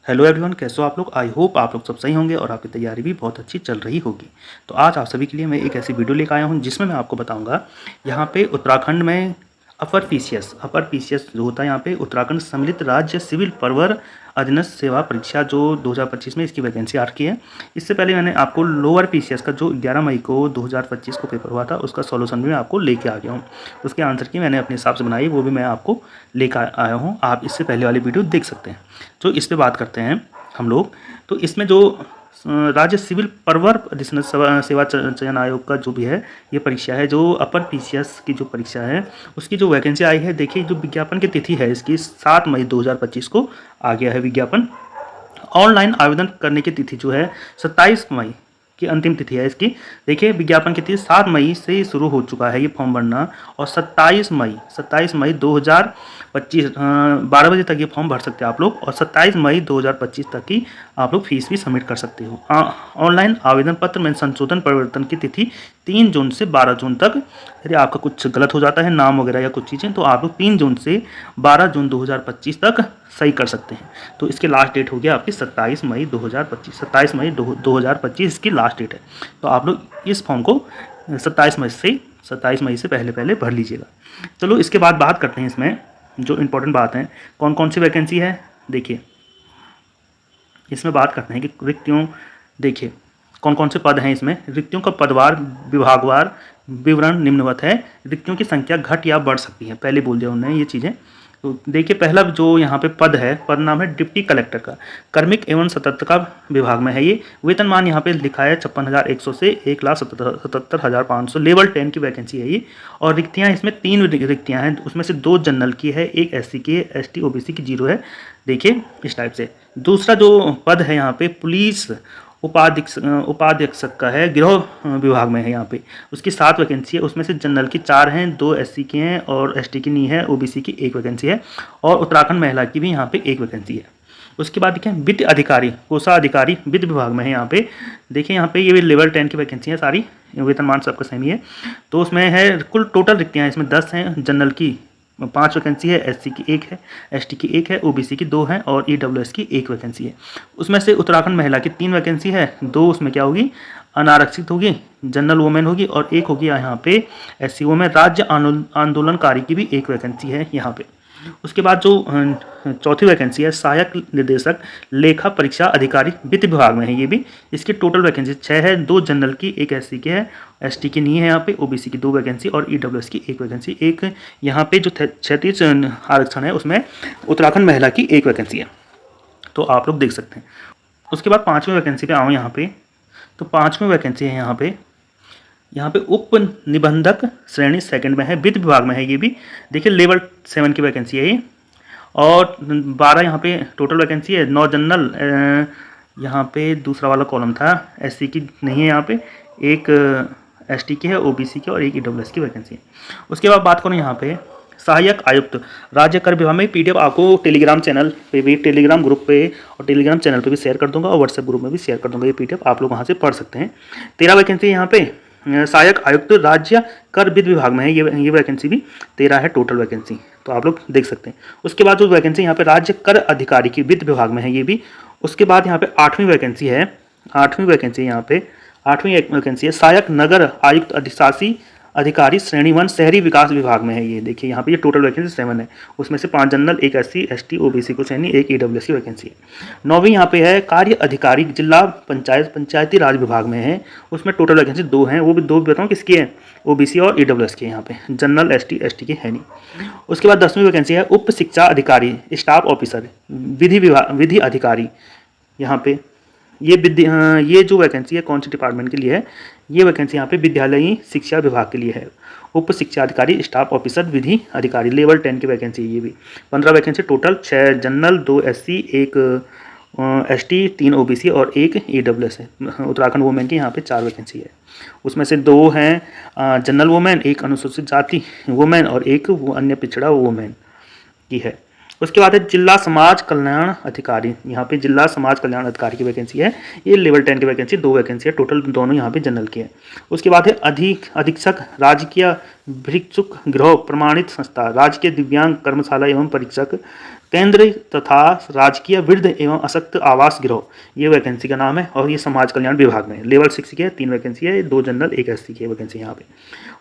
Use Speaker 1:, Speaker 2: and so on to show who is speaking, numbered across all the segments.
Speaker 1: Hello everyone, कैसे हो आप लोग। आई होप आप लोग सब सही होंगे और आपकी तैयारी भी बहुत अच्छी चल रही होगी। तो आज आप सभी के लिए मैं एक ऐसी वीडियो लेकर आया हूं जिसमें मैं आपको बताऊंगा यहाँ पे उत्तराखंड में अपर पीसीएस जो होता है यहाँ पे उत्तराखंड सम्मिलित राज्य सिविल परवर अधीनस्थ सेवा परीक्षा जो 2025 में इसकी वैकेंसी आ रखी है। इससे पहले मैंने आपको लोअर पीसीएस का जो 11 मई को 2025 को पेपर हुआ था उसका सॉल्यूशन भी मैं आपको लेके आ गया हूँ। उसके आंसर की मैंने अपने हिसाब से बनाई, वो भी मैं आपको लेकर आया हूँ। आप इससे पहले वाली वीडियो देख सकते हैं। जो इस पे बात करते हैं हम लोग, तो इसमें जो राज्य सिविल परवर अधीनस्थ सेवा चयन आयोग का जो भी है ये परीक्षा है, जो अपर पीसीएस की जो परीक्षा है उसकी जो वैकेंसी आई है। देखिए, जो विज्ञापन की तिथि है इसकी 7 मई 2025 को आ गया है विज्ञापन। ऑनलाइन आवेदन करने की तिथि जो है 27 मई की अंतिम तिथि है इसकी। देखिए, विज्ञापन की तिथि 7 मई से शुरू हो चुका है ये फॉर्म भरना, और 27 मई 2025 12 बजे तक ये फॉर्म भर सकते हैं आप लोग, और 27 मई 2025 तक की आप लोग फीस भी सबमिट कर सकते हो। ऑनलाइन आवेदन पत्र में संशोधन परिवर्तन की तिथि 3 जून से 12 जून तक। यदि आपका कुछ गलत हो जाता है नाम वगैरह या कुछ चीज़ें, तो आप लोग 3 जून से 12 जून 2025 तक सही कर सकते हैं। तो इसके लास्ट डेट हो गया आपकी 27 मई 2025 इसकी लास्ट डेट है। तो आप लोग इस फॉर्म को 27 मई से पहले भर लीजिएगा। चलो इसके बाद बात करते हैं इसमें जो इम्पोर्टेंट बात है कौन कौन सी वैकेंसी है। देखिए, इसमें बात करते हैं कि रिक्तियों, देखिए कौन कौन से पद हैं इसमें। रिक्तियों का पदवार विभागवार विवरण निम्नवत है। रिक्तियों की संख्या घट या बढ़ सकती है, पहले बोल दिया उन्होंने ये चीज़ें। तो देखिए, पहला जो यहाँ पे पद है, पद नाम है डिप्टी कलेक्टर का, कार्मिक एवं सतर्कता विभाग में है ये। वेतनमान यहाँ पे लिखा है 56,100 से 1,77,500, लेवल 10 की वैकेंसी है ये। और रिक्तियाँ इसमें 3 रिक्तियाँ हैं, उसमें से 2 जनरल की है, 1 SC की है, ST OBC की 0 है। देखिए इस टाइप से। दूसरा जो पद है यहाँ पे पुलिस उपाधीक्षक का है, गृह विभाग में है यहाँ पे। उसकी 7 वैकेंसी है, उसमें से जनरल की 4 हैं, 2 SC की हैं और ST की नहीं है, OBC की 1 वैकेंसी है, और उत्तराखंड महिला की भी यहाँ पे 1 वैकेंसी है। उसके बाद देखिए वित्त अधिकारी, कोषाधिकारी वित्त विभाग में है यहाँ पे। देखिए यहाँ पे ये भी लेवल 10 की वैकेंसी है सारी, वेतनमान सबका सेम ही है। तो उसमें है कुल टोटल रिक्तियाँ इसमें 10 हैं, जनरल की 5 वैकेंसी है, SC की 1 है, ST की 1 है, OBC की 2 है और EWS की 1 वैकेंसी है। उसमें से उत्तराखंड महिला की 3 वैकेंसी है, 2 उसमें क्या होगी अनारक्षित होगी, जनरल वुमेन होगी, और 1 होगी यहाँ पे SC वुमेन। राज्य आंदोलनकारी की भी 1 वैकेंसी है यहाँ पे। उसके बाद जो चौथी वैकेंसी है सहायक निर्देशक लेखा परीक्षा अधिकारी वित्त विभाग में है ये भी। इसकी टोटल वैकेंसी 6 है, 2 जनरल की, 1 SC की है, ST की नहीं है यहाँ पे, OBC की 2 वैकेंसी और EWS की 1 वैकेंसी। एक यहाँ पे जो 36 आरक्षण है उसमें उत्तराखंड महिला की 1 वैकेंसी है, तो आप लोग देख सकते हैं। उसके बाद 5वीं वैकेंसी पे आओ यहाँ पे, तो 5वीं वैकेंसी है यहाँ पे उप निबंधक श्रेणी 2nd में है, वित्त विभाग में है ये भी। देखिए लेवल 7 की वैकेंसी है ये, और 12 यहाँ पे टोटल वैकेंसी है। 9 जनरल, यहाँ पे दूसरा वाला कॉलम था, SC की नहीं है यहाँ पे, 1 ST की है, OBC की और 1 EWS की वैकेंसी है। उसके बाद बात करूँ यहाँ पे सहायक आयुक्त राज्य कर विभाग में। PDF आपको टेलीग्राम चैनल पे भी, टेलीग्राम ग्रुप पे और टेलीग्राम चैनल पे भी शेयर कर दूंगा, और व्हाट्सएप ग्रुप में भी शेयर कर दूंगा। ये PDF आप लोग वहाँ से पढ़ सकते हैं। 13 वैकेंसी यहाँ पे सहायक आयुक्त राज्य कर वित्त विभाग में है, ये वैकेंसी भी 13 है टोटल वैकेंसी, तो आप लोग देख सकते हैं। उसके बाद जो वैकेंसी यहाँ पे राज्य कर अधिकारी की वित्त विभाग में है ये भी। उसके बाद यहाँ पे 8वीं वैकेंसी है, 8वीं वैकेंसी यहाँ पे 8वीं वैकेंसी है सहायक नगर आयुक्त अधिशासी अधिकारी श्रेणी 1 शहरी विकास विभाग में है ये। देखिए यहाँ पे ये टोटल वैकेंसी 7 है, उसमें से 5 जनरल, 1 SC ST OBC को श्रेणी, 1 EWS की वैकेंसी है। 9वीं यहाँ पे है कार्य अधिकारी जिला पंचायती राज विभाग में है, उसमें टोटल वैकेंसी 2 हैं, वो भी 2 बताऊँ किसकी है, OBC और EWS की। यहाँ पे जनरल ST ST की है नहीं। उसके बाद 10वीं वैकेंसी है उप शिक्षा अधिकारी स्टाफ ऑफिसर विधि अधिकारी। यहाँ पे ये जो वैकेंसी है कौन सी डिपार्टमेंट के लिए है, ये वैकेंसी यहाँ पे विद्यालयी शिक्षा विभाग के लिए है। उप शिक्षा अधिकारी स्टाफ ऑफिसर विधि अधिकारी लेवल 10 की वैकेंसी है ये भी। 15 vacancy total, 6 general, 2 SC, 1 ST, 3 OBC और 1 EWS है। उत्तराखंड वुमेन की यहाँ पे 4 वैकेंसी है, उसमें से 2 हैं जनरल वुमेन, 1 अनुसूचित जाति वुमेन और 1 अन्य पिछड़ा वुमेन की है। उसके बाद है जिला समाज कल्याण अधिकारी, यहाँ पे जिला समाज कल्याण अधिकारी की वैकेंसी है, ये लेवल 10 की वैकेंसी, 2 वैकेंसी है टोटल, दोनों यहाँ पे जनरल की है। उसके बाद है अधीक्षक राजकीय भिक्षुक गृह प्रमाणित संस्था राजकीय दिव्यांग कर्मशाला एवं परीक्षक केंद्र तथा राजकीय वृद्ध एवं अशक्त आवास गृह, ये वैकेंसी का नाम है और ये समाज कल्याण विभाग में है। लेवल 6 की है, 3 वैकेंसी है, 2 जनरल 1 एससी की वैकेंसी यहाँ पे।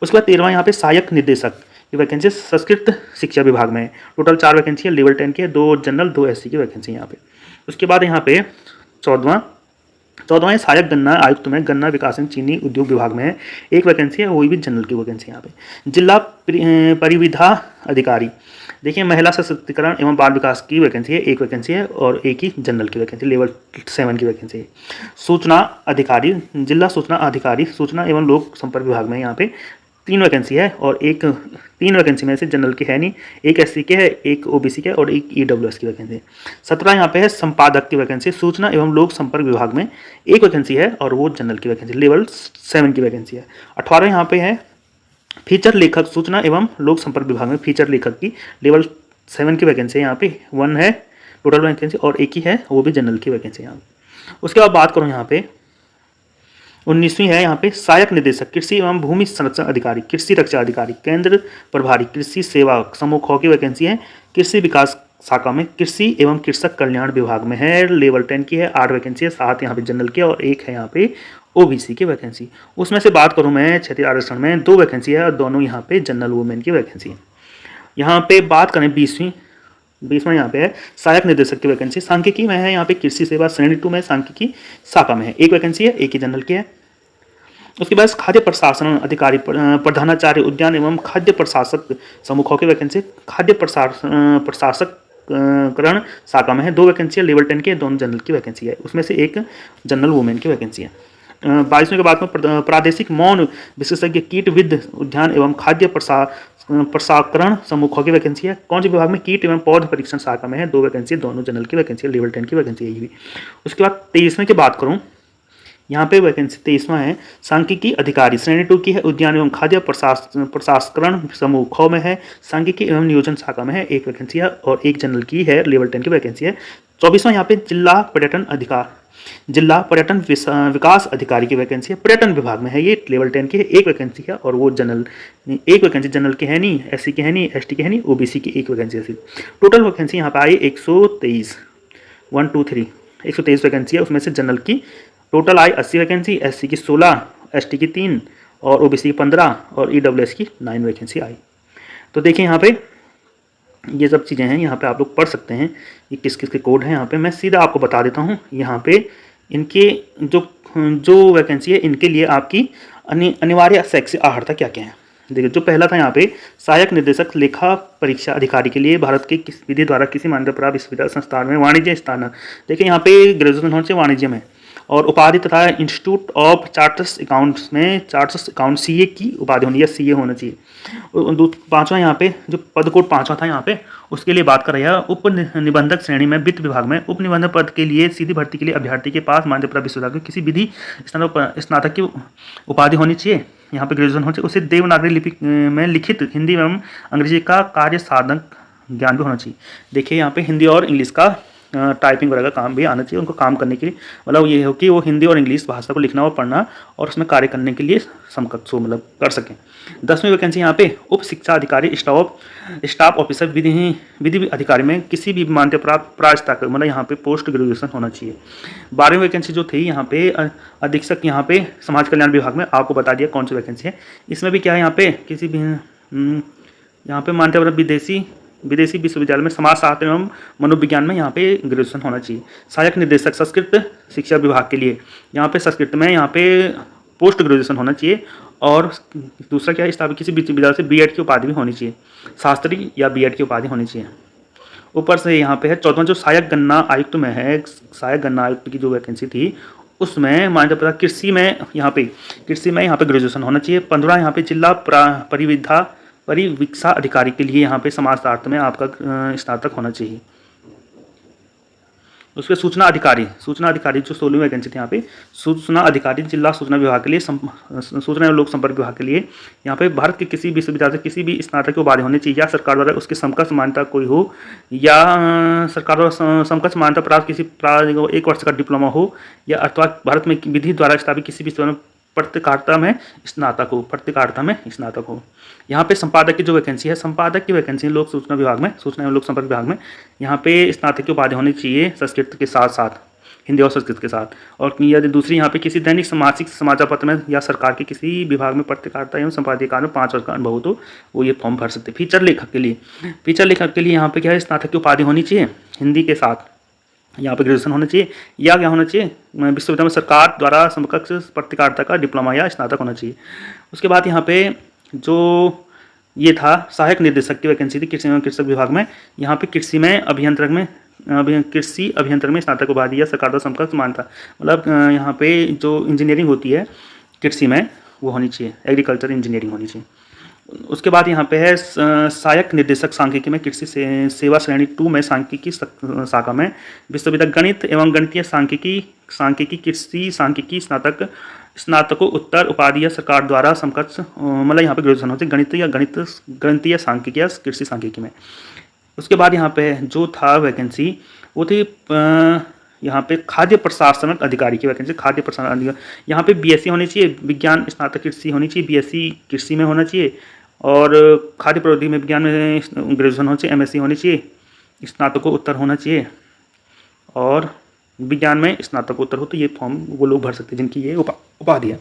Speaker 1: उसके बाद 13वां यहाँ पे सहायक निदेशक, ये वैकेंसी संस्कृत शिक्षा विभाग में है। टोटल 4 वैकेंसी है, लेवल 10 की है, 2 जनरल 2 एससी की वैकेंसी यहाँ पे। उसके बाद यहाँ पे 14वां सहायक गन्ना आयुक्त में गन्ना विकास एवं चीनी उद्योग विभाग में है, 1 वैकेंसी है, वही भी जनरल की वैकेंसी यहाँ पे। जिला परिविधा अधिकारी, देखिए महिला सशक्तिकरण एवं बाल विकास की वैकेंसी है, 1 वैकेंसी है और 1 ही जनरल की वैकेंसी, लेवल 7 की वैकेंसी है। सूचना अधिकारी, जिला सूचना अधिकारी सूचना एवं लोक संपर्क विभाग में यहाँ पे 3 वैकेंसी है और 3 वैकेंसी में से जनरल की है नहीं, 1 एससी के है, 1 ओबीसी के और 1 ईडब्ल्यूएस की वैकेंसी है। 17 यहाँ पे है संपादक की वैकेंसी, सूचना एवं लोक संपर्क विभाग में 1 वैकेंसी है और वो जनरल की वैकेंसी, लेवल 7 की वैकेंसी है। 18 यहाँ पे है फीचर लेखक, सूचना एवं लोक संपर्क विभाग में फीचर लेखक की लेवल 7 की वैकेंसी है, यहाँ पे 1 है टोटल वैकेंसी और 1 ही है, वो भी जनरल की वैकेंसी यहाँ पे। उसके बाद बात करूँ यहाँ पे 19वीं है यहाँ पे सहायक निदेशक कृषि एवं भूमि संरक्षण अधिकारी, कृषि रक्षा अधिकारी, केंद्र प्रभारी कृषि सेवा समूह ख की वैकेंसी है, कृषि विकास शाखा में कृषि एवं कृषक कल्याण विभाग में है, लेवल 10 की है, 8 वैकेंसी है, 7 यहाँ पे जनरल की और 1 है यहाँ पे ओबीसी की वैकेंसी। उसमें से बात करूँ मैं क्षेत्रीय आरक्षण में 2 वैकेंसी है और दोनों यहाँ पे जनरल वुमेन की वैकेंसी है। यहाँ पे बात करें 20वां यहाँ पे है सहायक निदेशक की वैकेंसी, सांख्यिकी में है, यहाँ पे कृषि सेवा श्रेणी 2 में सांख्यिकी शाखा में है, 1 वैकेंसी है, 1 ही जनरल की है। उसके बाद खाद्य प्रशासन अधिकारी प्रधानाचार्य उद्यान एवं खाद्य प्रशासक समूह की वैकेंसी, खाद्य प्रशासक करण शाखा में है, 2 वैकेंसी है, लेवल 10 की, दोनों जनरल की वैकेंसी है, उसमें से 1 जनरल वुमेन की वैकेंसी है। 22वें के बाद में प्रादेशिक मौन विशेषज्ञ कीट विद उद्यान एवं खाद्य प्रसाकरण समूह की वैकेंसी है, कौन से विभाग में कीट एवं पौध परीक्षण शाखा में है, 2 वैकेंसी, दोनों जनरल की वैकेंसी है, लेवल 10 की वैकेंसी है ये भी। उसके बाद 23वें की बात करूँ, यहाँ पे वैकेंसी 23वां है सांख्यिकी अधिकारी श्रेणी 2 की है, उद्यान एवं खाद्य प्रसास्करण समूह ख में है, सांख्यिकी एवं नियोजन शाखा में है, 1 वैकेंसी है और 1 जनरल की है, लेवल 10 की वैकेंसी है। 24वां यहाँ पे जिला पर्यटन विकास अधिकारी की वैकेंसी है, पर्यटन विभाग में है, ये लेवल 10 की है, 1 वैकेंसी है और वो जनरल 1 वैकेंसी जनरल की है नहीं, एससी की है नहीं, एसटी की है नहीं, ओबीसी की 1 वैकेंसी है। टोटल वैकेंसी यहाँ पे आई 123 वैकेंसी है, उसमें से जनरल की टोटल आई 80 वैकेंसी, एससी की 16, एसटी की 3 और ओबीसी की 15 और ईडब्ल्यूएस की 9 वैकेंसी आई। तो देखिए यहाँ पे ये सब चीज़ें हैं, यहाँ पे आप लोग पढ़ सकते हैं ये किस किस के कोड हैं। यहाँ पे मैं सीधा आपको बता देता हूँ, यहाँ पे इनके जो वैकेंसी है इनके लिए आपकी अनिवार्य शैक्षिक अर्हता क्या क्या है। देखिए जो पहला था यहाँ पे सहायक निदेशक लेखा परीक्षा अधिकारी के लिए भारत के किस विधि द्वारा किसी मान्यता प्राप्त विश्वविद्यालय संस्थान में वाणिज्य स्थान, देखिए यहाँ पे ग्रेजुएशन होना चाहिए वाणिज्य में, और उपाधि तथा इंस्टीट्यूट ऑफ चार्टर्स अकाउंट्स में चार्टर्स अकाउंट सीए की उपाधि होनी है, सीए होना चाहिए। 5वां यहाँ पे जो पद कोड 5वां था यहाँ पे उसके लिए बात कर रहा है उप निबंधक श्रेणी में वित्त विभाग में उप निबंधक पद के लिए सीधी भर्ती के लिए अभ्यर्थी के पास मान्यता प्राप्त विश्वविद्यालय किसी विधि स्नातक की उपाधि होनी चाहिए, यहाँ पे ग्रेजुएशन होना चाहिए, उसे देवनागरी लिपि में लिखित हिंदी एवं अंग्रेजी का कार्य साधक ज्ञान भी होना चाहिए। देखिए यहाँ पे हिंदी और इंग्लिश का टाइपिंग वगैरह का काम भी आना चाहिए उनको काम करने के लिए, मतलब ये हो कि वो हिंदी और इंग्लिश भाषा को लिखना और पढ़ना और उसमें कार्य करने के लिए समकक्ष हो, मतलब कर सकें। 10वीं वैकेंसी यहाँ पे उप शिक्षा अधिकारी स्टाफ ऑफिसर विधि अधिकारी में किसी भी मान्यता प्राप्त मतलब यहाँ पे पोस्ट ग्रेजुएशन होना चाहिए। 12वीं वैकेंसी जो थी यहाँ पे अधीक्षक यहाँ पे समाज कल्याण विभाग में आपको बता दिया कौन सी वैकेंसी है। इसमें भी क्या है यहाँ पे किसी भी यहाँ पे मान्यता प्राप्त विदेशी विश्वविद्यालय में समाजशास्त्र एवं मनोविज्ञान में यहाँ पे ग्रेजुएशन होना चाहिए। सहायक निदेशक संस्कृत शिक्षा विभाग के लिए यहाँ पे संस्कृत में यहाँ पे पोस्ट ग्रेजुएशन होना चाहिए, और दूसरा क्या है स्थापित किसी विश्वविद्यालय से बीएड की उपाधि भी होनी चाहिए, शास्त्री या बीएड की उपाधि होनी चाहिए। ऊपर से यहाँ पे है 14वां जो सहायक गन्ना आयुक्त में है, सहायक गन्ना आयुक्त की जो वैकेंसी थी उसमें मान्यता प्राप्त कृषि में यहाँ पे ग्रेजुएशन होना चाहिए। 15 यहाँ पे जिला परिवीक्षा अधिकारी के लिए यहाँ पे समाजशास्त्र में आपका स्नातक होना चाहिए। उसके सूचना अधिकारी जो 16वीं वैकेंसी थी यहाँ पे सूचना अधिकारी जिला सूचना विभाग के लिए सूचना एवं लोक संपर्क विभाग के लिए यहाँ पे भारत के किसी विश्वविद्यालय से किसी भी स्नातक की उपाधि होनी चाहिए, या सरकार द्वारा उसकी समकक्ष मान्यता कोई हो, या सरकार द्वारा समकक्ष मान्यता प्राप्त किसी 1 वर्ष का डिप्लोमा हो, या अथवा भारत में विधि द्वारा स्थापित किसी विश्वविद्यालय पत्रकारिता में स्नातक हो, पत्रकारिता में स्नातक हो। यहाँ पे संपादक की जो वैकेंसी है, संपादक की वैकेंसी लोक सूचना विभाग में, सूचना एवं लोक संपर्क विभाग में, यहाँ पे स्नातक की उपाधि होनी चाहिए संस्कृत के साथ साथ, हिंदी और संस्कृत के साथ। और यदि दूसरी यहाँ पे किसी दैनिक मासिक समाचार पत्र में या सरकार के किसी विभाग में पत्रकारिता एवं संपादकीय कार्य में 5 वर्ष का अनुभव हो तो वो ये फॉर्म भर सकते हैं। फीचर लेखक के लिए, फीचर लेखक के लिए यहाँ पे क्या है, स्नातक की उपाधि होनी चाहिए हिंदी के साथ, यहाँ पे ग्रेजुएशन होना चाहिए, या क्या होना चाहिए, विश्वविद्यालय में सरकार द्वारा समकक्ष पत्रकारिता का डिप्लोमा या स्नातक होना चाहिए। उसके बाद यहाँ पे जो ये था सहायक निर्देशक की वैकेंसी थी कृषि एवं कृषक विभाग में, यहाँ पे कृषि में अभियंत्रक में, कृषि अभियंत्रण में स्नातक उपाधि या सरकार द्वारा समकक्ष मान्यता, मतलब यहाँ पे जो इंजीनियरिंग होती है कृषि में वो होनी चाहिए, एग्रीकल्चर इंजीनियरिंग होनी चाहिए। उसके बाद यहाँ पे है सहायक निर्देशक सांख्यिकी में कृषि सेवा श्रेणी 2 में सांख्यिकी शाखा में विश्वविद्यालय गणित एवं गणितीय सांख्यिकी कृषि सांख्यिकी स्नातकों उत्तर उपाधि या सरकार द्वारा समकक्ष, मतलब यहाँ पे ग्रेजुएशन होती है गणितीय सांख्यिकी या कृषि सांख्यिकी में। उसके बाद यहाँ पे जो था वैकेंसी वो थी यहाँ पे खाद्य प्रशासनिक अधिकारी की वैकेंसी, खाद्य प्रशासन अधिकारी। यहाँ पे बीएससी होनी चाहिए, विज्ञान स्नातक कृषि होनी चाहिए, बीएससी कृषि में होना चाहिए, और खाद्य प्रौद्योगिकी में विज्ञान में ग्रेजुएशन होनी चाहिए, एमएससी होनी चाहिए, स्नातकोत्तर होना चाहिए, और विज्ञान में स्नातकोत्तर हो तो ये फॉर्म वो लोग भर सकते हैं जिनकी ये उपाधि है।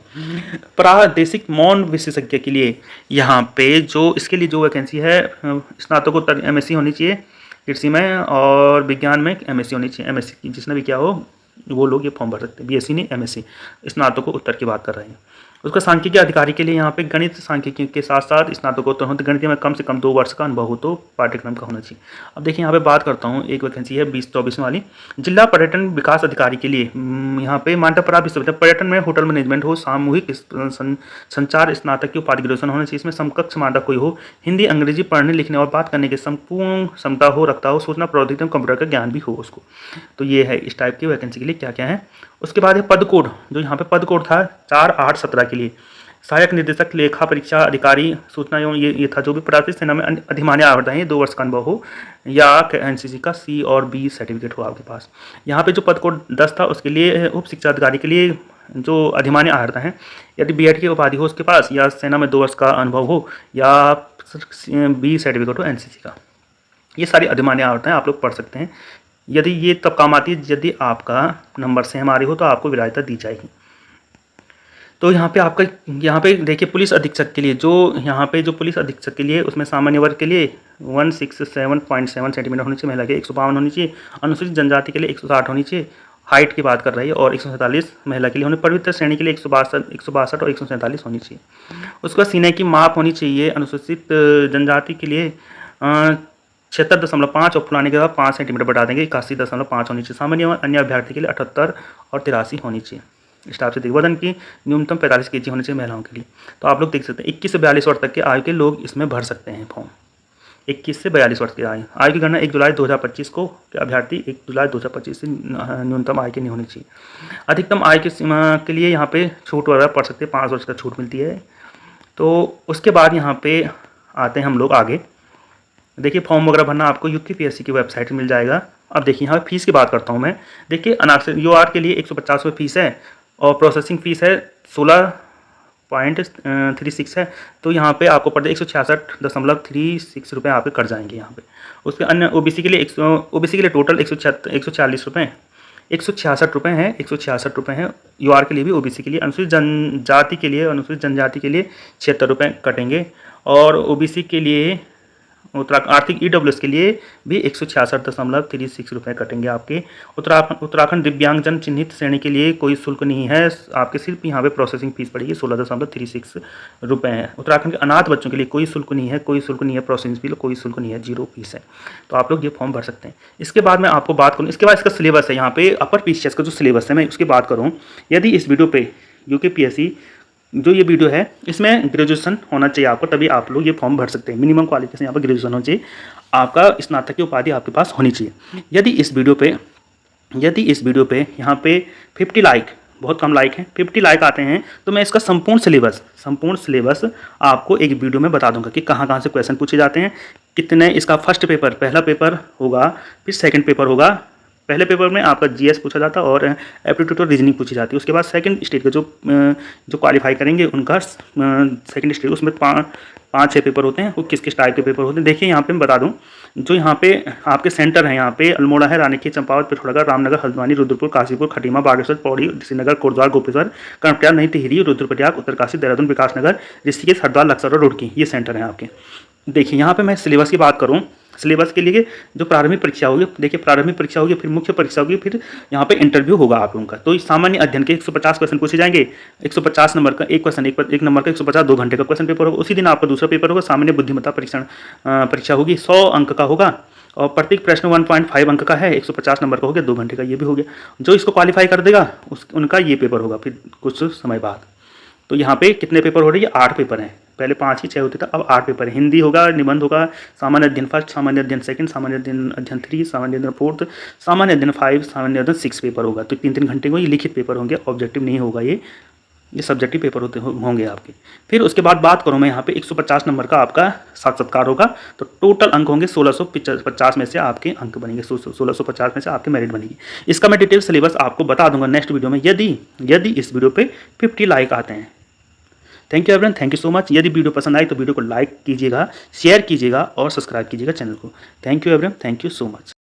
Speaker 1: प्रादेशिक मौन विशेषज्ञ के लिए यहाँ पे जो इसके लिए जो वैकेंसी है, स्नातकोत्तर एमएससी होनी चाहिए कृषि में, और विज्ञान में एमएससी होनी चाहिए। एमएससी जिसने भी किया हो वो लोग ये फॉर्म भर सकते हैं। बीएससी नहीं, एमएससी, स्नातकोत्तर की बात कर रहे हैं। उसका सांख्यिकी अधिकारी के लिए यहाँ पे गणित सांख्यिकी के साथ साथ स्नातकोत्तर हो तो गणित में कम से कम 2 वर्ष का अनुभव हो तो पाठ्यक्रम का होना चाहिए। अब देखिए यहाँ पे बात करता हूँ, एक वैकेंसी है 2024 वाली, जिला पर्यटन विकास अधिकारी के लिए। यहाँ पे मांडवपुरा विश्वविद्यालय पर्यटन में होटल मैनेजमेंट हो, सामूहिक संचार स्नातक की उपाधि ग्रेजुएशन होना चाहिए। इसमें समकक्ष मानक कोई हो, हिंदी अंग्रेजी पढ़ने लिखने और बात करने की संपूर्ण क्षमता हो रखता हो, सूचना प्रौद्योगिकी में कंप्यूटर का ज्ञान भी हो उसको। तो ये है इस टाइप की वैकेंसी के लिए क्या क्या है। उसके बाद है पद कोड, जो यहाँ पे पद कोड था 4/8/17 के लिए सहायक निर्देशक लेखा परीक्षा अधिकारी सूचना एवं ये था जो भी प्राथमिक सेना में अधिमान्य आवर्तन है, 2 वर्ष का अनुभव हो या एनसीसी का C और B सर्टिफिकेट हो आपके पास। यहाँ पे जो पद कोड 10 था उसके लिए उप शिक्षा अधिकारी के लिए जो अधिमान्य आवर्तन है, यदि B.Ed की उपाधि हो उसके पास, या सेना में 2 वर्ष का अनुभव हो, या B सर्टिफिकेट हो एनसीसी का। ये सारी अधिमान्य आवर्तन आप लोग पढ़ सकते हैं। यदि ये तब काम आती है यदि आपका नंबर सेम आ रही हो तो आपको वरीयता दी जाएगी। तो यहाँ पे देखिए पुलिस अधीक्षक के लिए जो पुलिस अधीक्षक के लिए उसमें सामान्य वर्ग के लिए 167.7 सेंटीमीटर होनी चाहिए, महिला के 152 होनी चाहिए, अनुसूचित जनजाति के लिए 160 होनी चाहिए, हाइट की बात कर रही है, और 147 महिला के लिए होनी, पवित्र श्रेणी के लिए 162 और 147 होनी चाहिए। उसका सीने की माप होनी चाहिए अनुसूचित जनजाति के लिए 76.5 और फुलाने के बाद 5 सेंटीमीटर बढ़ा देंगे 81.5 होनी चाहिए। सामान्य अन्य अभ्यर्थी के लिए 78 और 83 होनी चाहिए। इस टाइप से देखिए वजन की न्यूनतम 45 kg होनी चाहिए महिलाओं के लिए। तो आप लोग देख सकते हैं 21 से 42 वर्ष तक के आयु के लोग इसमें भर सकते हैं फॉर्म। 21 से 42 वर्ष की आयु की गणना 1 जुलाई 2025 को अभ्यर्थी 1 जुलाई 2025 से न्यूनतम आय की नहीं होनी चाहिए। अधिकतम आय की सीमा के लिए यहाँ पे छूट वगैरह पढ़ सकते हैं, 5 वर्ष का छूट मिलती है। तो उसके बाद यहाँ पे आते हैं हम लोग आगे। देखिए फॉर्म वगैरह भरना आपको यूपीपीएससी की वेबसाइट में मिल जाएगा। अब देखिए यहाँ फीस की बात करता हूँ मैं। देखिए अनारक्षित यूआर के लिए 150 रुपये फीस है और प्रोसेसिंग फ़ीस है 16.36 है। तो यहाँ पे आपको पड़ जाए 166.36 रुपये आपके कट जाएंगे यहाँ पे। उसके अन्य ओबीसी के लिए टोटल 146 रुपये 166 रुपये हैं 166 रुपये हैं यूआर के लिए भी। ओबीसी के लिए अनुसूचित जनजाति के लिए 76 रुपये कटेंगे, और ओबीसी के लिए आर्थिक ईडब्ल्यूएस के लिए भी 166.36 रुपये कटेंगे आपके। उत्तराखंड दिव्यांगजन चिन्हित श्रेणी के लिए कोई शुल्क नहीं है, आपके सिर्फ यहाँ पे प्रोसेसिंग फीस पड़ेगी 16.36 रुपये है। उत्तराखंड के अनाथ बच्चों के लिए कोई शुल्क नहीं है, प्रोसेसिंग फीस कोई शुल्क नहीं है, 0 फीस है। तो आप लोग ये फॉर्म भर सकते हैं। इसके बाद मैं आपको बात करूँ, इसके बाद इसका सिलेबस है यहाँ पे अपर पीसीएस का जो सिलेबस है मैं उसकी बात करूँ। यदि इस वीडियो पे यूपीपीएससी जो ये वीडियो है इसमें ग्रेजुएशन होना चाहिए आपको, तभी आप लोग ये फॉर्म भर सकते हैं। मिनिमम क्वालिफिकेशन यहाँ पर ग्रेजुएशन होना चाहिए, आपका स्नातक की उपाधि आपके पास होनी चाहिए। यदि इस वीडियो पे यहाँ पे 50 लाइक, बहुत कम लाइक हैं, 50 लाइक आते हैं तो मैं इसका संपूर्ण सिलेबस आपको एक वीडियो में बता दूंगा कि कहाँ कहाँ से क्वेश्चन पूछे जाते हैं, कितने इसका फर्स्ट पेपर, पहला पेपर होगा, फिर सेकंड पेपर होगा, पहले पेपर में आपका जीएस पूछा जाता और एप्टीट्यूड और रीजनिंग पूछी जाती है। उसके बाद सेकंड स्टेज का जो क्वालिफाई करेंगे उनका सेकंड स्टेज, उसमें 5-6 पेपर होते हैं। वो किस किस टाइप के पेपर होते हैं देखिए, यहाँ पे मैं बता दूँ। जो यहाँ पे आपके सेंटर हैं, यहाँ पे अल्मोड़ा है, रानीखेत, चंपावत, पिथौरागढ़, रामनगर, हल्द्वानी, रुद्रपुर, काशीपुर, खटीमा, बागेश्वर, पौड़ी, श्रीनगर, कोटद्वार, गोपेश्वर, कर्मप्रयाग, नई टिहरी, रुद्रप्रयाग, उत्तरकाशी, देहरादून, विकासनगर, ऋषिकेश, हरिद्वार, लक्सर और रुड़की, ये सेंटर हैं आपके। देखिए यहाँ पे मैं सिलेबस की बात करूँ, सिलेबस के लिए जो प्रारंभिक परीक्षा होगी, देखिए प्रारंभिक परीक्षा होगी, फिर मुख्य परीक्षा होगी, फिर यहाँ पे इंटरव्यू होगा आप लोगों का। तो इस सामान्य अध्ययन के 150 क्वेश्चन पूछे जाएंगे। 150 नंबर का एक क्वेश्चन, एक नंबर का 150 2 घंटे का क्वेश्चन पेपर होगा। उसी दिन आपका दूसरा पेपर होगा, सामान्य बुद्धिमत्ता परीक्षा होगी, 100 अंक का होगा और प्रत्येक प्रश्न 1.5 अंक का है, 150 नंबर का हो गया, 2 घंटे का ये भी हो गया। जो इसको क्वालिफाई कर देगा उनका ये पेपर होगा फिर कुछ समय बाद। तो यहाँ पे कितने पेपर हो रहे हैं? 8 पेपर हैं। पहले 5 ही 6 होते थे, अब 8 पेपर है। हिंदी होगा, निबंध होगा, सामान्य अध्ययन फर्स्ट, सामान्य अध्ययन सेकंड, सामान्य अध्ययन 3, सामान्य अध्ययन 4, सामान्य अध्ययन 5, सामान्य अध्ययन 6 पेपर होगा। तो 3-3 घंटे को ये लिखित पेपर होंगे, ऑब्जेक्टिव नहीं होगा। ये सब्जेक्टिव पेपर होंगे आपके। फिर उसके बाद बात करूँ मैं, यहाँ पे 150 नंबर का आपका साक्षात्कार होगा। तो टोटल अंक होंगे 1650 में से आपके अंक बनेंगे, 1650 में से आपके मेरिट बनेगी। इसका मैं डिटेल सिलेबस आपको बता दूंगा नेक्स्ट वीडियो में, यदि इस वीडियो पे 50 लाइक आते हैं। Thank you everyone, thank you so much. यदि वीडियो पसंद आई तो वीडियो को लाइक कीजिएगा, शेयर कीजिएगा और सब्सक्राइब कीजिएगा चैनल को। Thank you everyone, thank you so much.